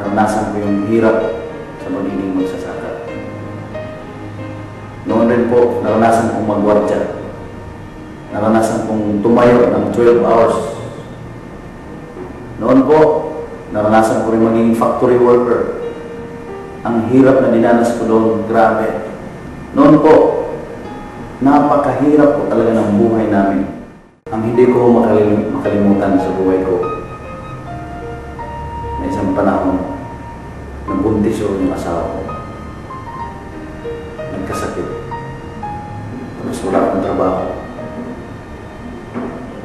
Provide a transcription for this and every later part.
naranasan ko yung hirap sa magiging magsasaka. Noon rin po, naranasan kong magwardya. Naranasan kong tumayo ng 12 hours. Noon po, naranasan ko rin maging factory worker. Ang hirap na dinanas ko doon, grabe. Noon po, napakahirap po talaga ng buhay namin. Ang hindi ko makalimutan sa buhay ko, na isang panahon, nabuntis yung asawa ko. Nagkasakit. Tapos wala akong trabaho.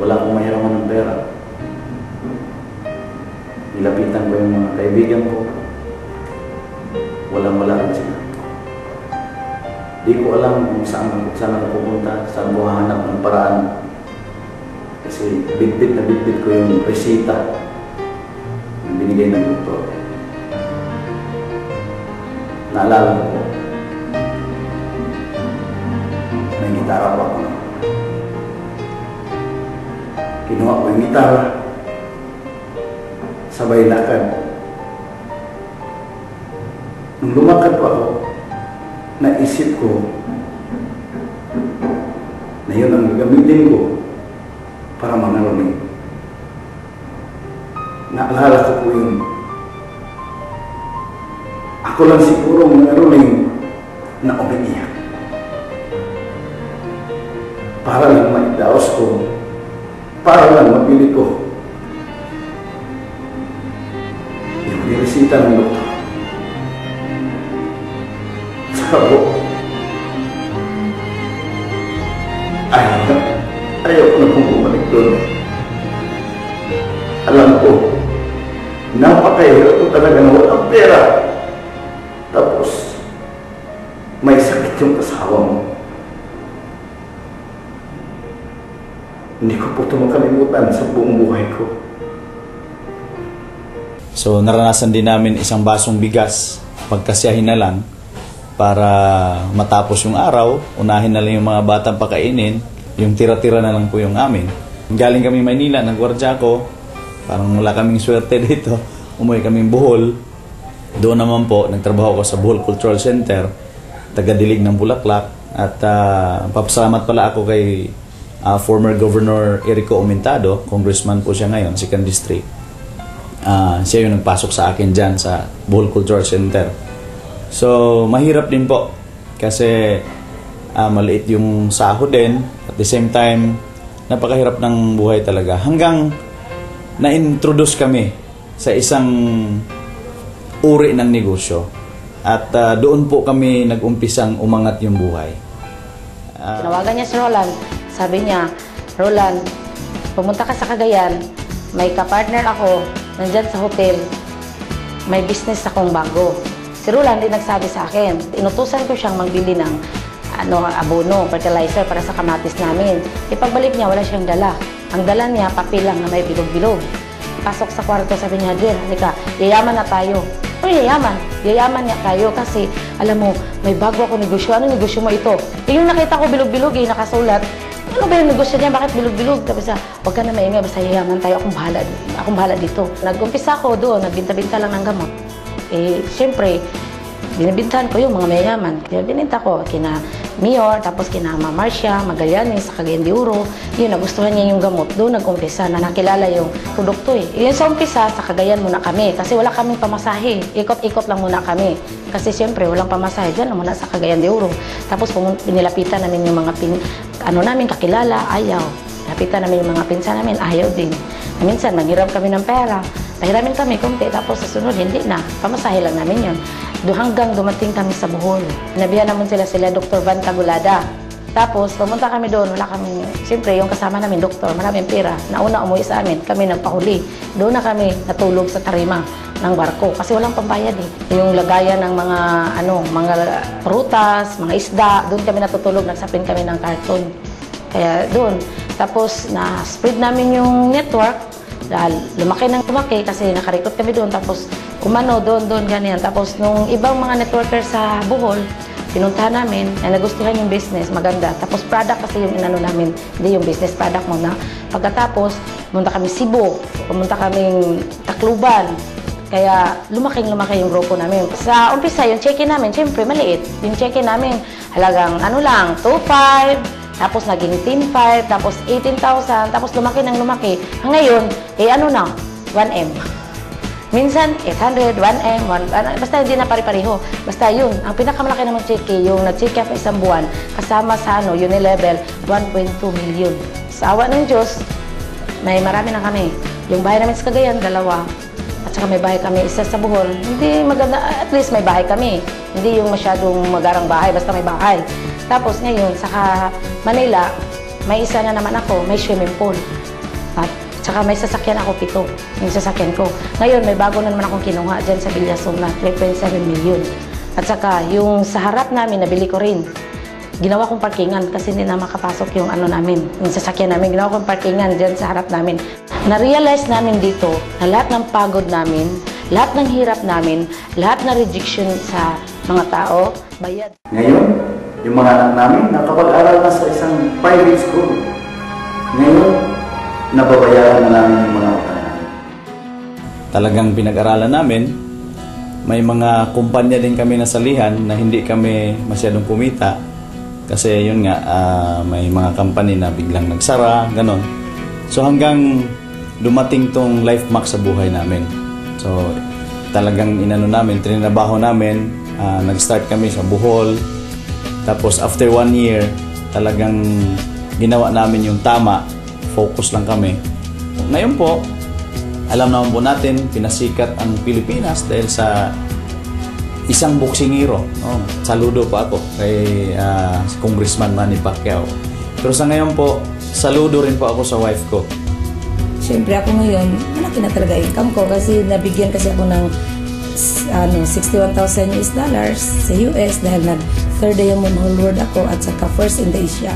Wala akong mahiraman ng pera. Nilapitan ko yung mga kaibigan ko. Walang-wala rin sila. Di ko alam kung saan ako pupunta, saan ko hahanap ng paraan. Kasi bitbit na bitbit ko yung resita na binigay ng doktor. Naalala ko po, may gitara pa ako. Kinuha ko yung gitara, sabay lakad. Nung lumakad pa ako, naisip ko na yun ang gagamitin ko para mangaroling. Naalala ko po yung ako lang siguro mangaroling na umiiyak. Para lang maidaos ko, para lang mabili ko yung niresita ng doktor. Sabo, ayaw ko na kung bumalik doon. Alam ko, napakahirap ko talaga na walang pera. Tapos, may sakit yung asawa mo. Hindi ko po ito makalimutan sa buong buhay ko. So, naranasan din namin isang basong bigas, pagkasyahin na lang, para matapos yung araw, unahin na lang yung mga batang pakainin, yung tira-tira na lang po yung amin. Galing kami Maynila, nagwardya ko, parang wala kaming swerte dito, umuwi kaming Bohol. Doon naman po, nagtrabaho ko sa Bohol Cultural Center, taga-dilig ng Bulaklak, at papasalamat pala ako kay former Governor Erico Aumentado, congressman po siya ngayon, 2nd District. Siya yung nagpasok sa akin dyan sa Bohol Cultural Center. So, mahirap din po kasi maliit yung sahod din. At the same time, napakahirap ng buhay talaga. Hanggang na-introduce kami sa isang uri ng negosyo. At doon po kami nag-umpisang umangat yung buhay. Tinawagan niya si Roland. Sabi niya, Roland, pumunta ka sa Cagayan. May kapartner ako. Nandyan sa hotel. May business akong bago. Si Roland din nagsabi sa akin, inutusan ko siyang magbili ng abono, fertilizer para sa kamatis namin. Ipagbalik niya, wala siyang dala. Ang dala niya, papel lang na may bilog-bilog. Pasok sa kwarto, sabi niya, Dear, halika, yayaman na tayo. O yayaman? Yayaman niya tayo kasi, alam mo, may bago ako negosyo. Ano negosyo mo ito? Yung nakita ko bilog-bilog, nakasulat. Ano ba yung negosyo niya? Bakit bilog-bilog? Tapos huwag ka na maingay, basta yayaman tayo. Akong bahala dito. Nag-umpisa ako doon, nagbinta-binta lang ng gamot. Siyempre, binibintahan ko yung mga mayayaman. Bininta ko kina Mayor, tapos kina Mama Marcia, Magallanes, sa Cagayan de Oro. Yun, nagustuhan niya yung gamot. Doon nag-umpisa na nakilala yung produkto eh. Yun sa umpisa, sa Cagayan muna kami. Kasi wala kaming pamasahe. Ikot-ikot lang muna kami. Kasi siyempre, walang pamasahe. Diyan lang muna sa Cagayan de Oro. Tapos pinilapitan namin yung mga namin kakilala, ayaw. Lapitan namin yung mga pinsan namin, ayaw din. Minsan, manghiram kami ng pera. Pahiramin kami, kumti. Tapos sa sunod, hindi na. Pamasahe lang namin yun. Hanggang dumating kami sa Bohol. Nabihan naman sila Dr. Van Tagulada. Tapos, pumunta kami doon. Wala kami, siyempre, yung kasama namin, doktor, maraming pera. Nauna umuwi sa amin. Kami nagpahuli. Doon na kami natulog sa tarima ng barko. Kasi walang pambayad eh. Yung lagayan ng mga prutas, mga isda. Doon kami natutulog. Nagsapin kami ng karton. Kaya doon. Tapos, na-spread namin yung network. Dahil lumaki ng lumaki kasi nakarekot kami doon. Tapos, doon, ganyan. Tapos, nung ibang mga networker sa Bohol, pinuntahan namin na nagustuhan yung business, maganda. Tapos, product kasi yung inano namin, hindi yung business product muna. Pagkatapos, pumunta kami Cebu, pumunta kami Tacloban, Kaya lumaki yung grupo namin. Sa umpisa, yung check-in namin, siyempre maliit. Yung check-in namin, halagang ano lang, 2,500, tapos naging 10,500, tapos 18,000, tapos lumaki ng lumaki. Ngayon, ano na, 1M. Minsan, 800, 1M, basta hindi na pari-pareho. Basta yun, ang pinakamalaki naman check-in, yung nag-check pa isang buwan, kasama sa Unilevel, 1.2 million. Sa awa ng Diyos, may marami na kami. Yung bahay namin sa Cagayan, 2. At saka may bahay kami, isa sa Bohol. Hindi maganda, at least may bahay kami. Hindi yung masyadong magarang bahay, basta may bahay. Tapos ngayon, sa Manila, may isa na naman ako, may swimming pool. At saka may sasakyan ako, 7, yung sasakyan ko. Ngayon, may bago na naman akong kinuha dyan sa Villason na 3.7 million. At saka, yung sa harap namin, nabili ko rin. Ginawa kong parkingan kasi hindi na makapasok yung namin, yung sasakyan namin. Ginawa kong parkingan dyan sa harap namin. Na-realize namin dito na lahat ng pagod namin, lahat ng hirap namin, lahat na rejection sa mga tao, bayad. Ngayon, yung mga anak namin nakapag-aral na sa isang private school. Ngayon, nababayaran na namin yung mga utang namin. Talagang pinag-aralan namin. May mga kumpanya din kami nasalihan na hindi kami masyadong kumita. Kasi yun nga, may mga company na biglang nagsara, ganon. So hanggang dumating tong life max sa buhay namin. So talagang inano namin, trinabaho namin, nag-start kami sa Bohol. Tapos after 1 year, talagang ginawa namin yung tama, focus lang kami. Ngayon po, alam naman po natin, pinasikat ang Pilipinas dahil sa isang boksingero. Saludo po ako kay Congressman Manny Pacquiao. Pero sa ngayon po, saludo rin po ako sa wife ko. Siyempre ako ngayon, malaki na talaga income ko kasi nabigyan kasi ako ng $61,000 sa US dahil nag-3rd Diamond Whole World ako at saka first in the Asia.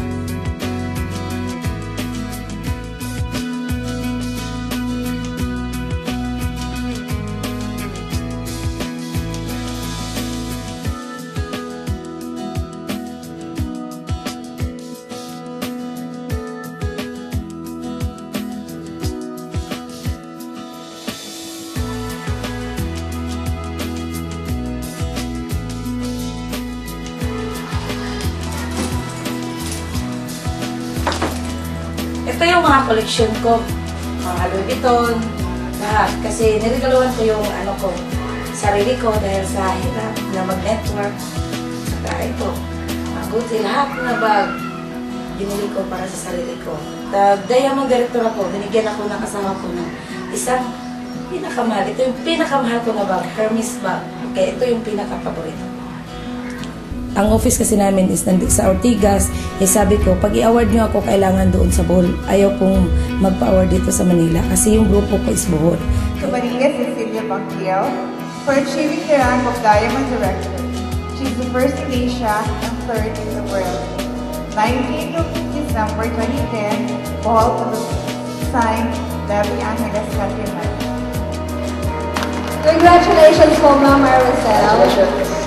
Ito yung mga collection ko. Mga Louis Vuitton, lahat. Kasi niregaluhan ko yung sarili ko dahil sa hirap na mag-network. Saka ito, mga Gucci, lahat na bag, binili ko para sa sarili ko. Diamond director ako, binigyan ako ng kasama ko ng isang pinakamahal. Ito yung pinakamahal ko na bag, Hermes bag. Kaya ito yung pinaka-paborito. Ang office kasi namin is sa Ortigas. Sabi ko, pag i-award nyo ako, kailangan doon sa Bohol. Ayaw kong magpa-award dito sa Manila kasi yung grupo ko is Bohol. To Maria Cecilia Pacquiao for achieving the rank of Diamond Director. She's the first in Asia and 3rd in the world. 19th of December 2010, Bohol, Philippines. Signed, Debbie Angeles Countryman. Congratulations po, Ma'am Maricel.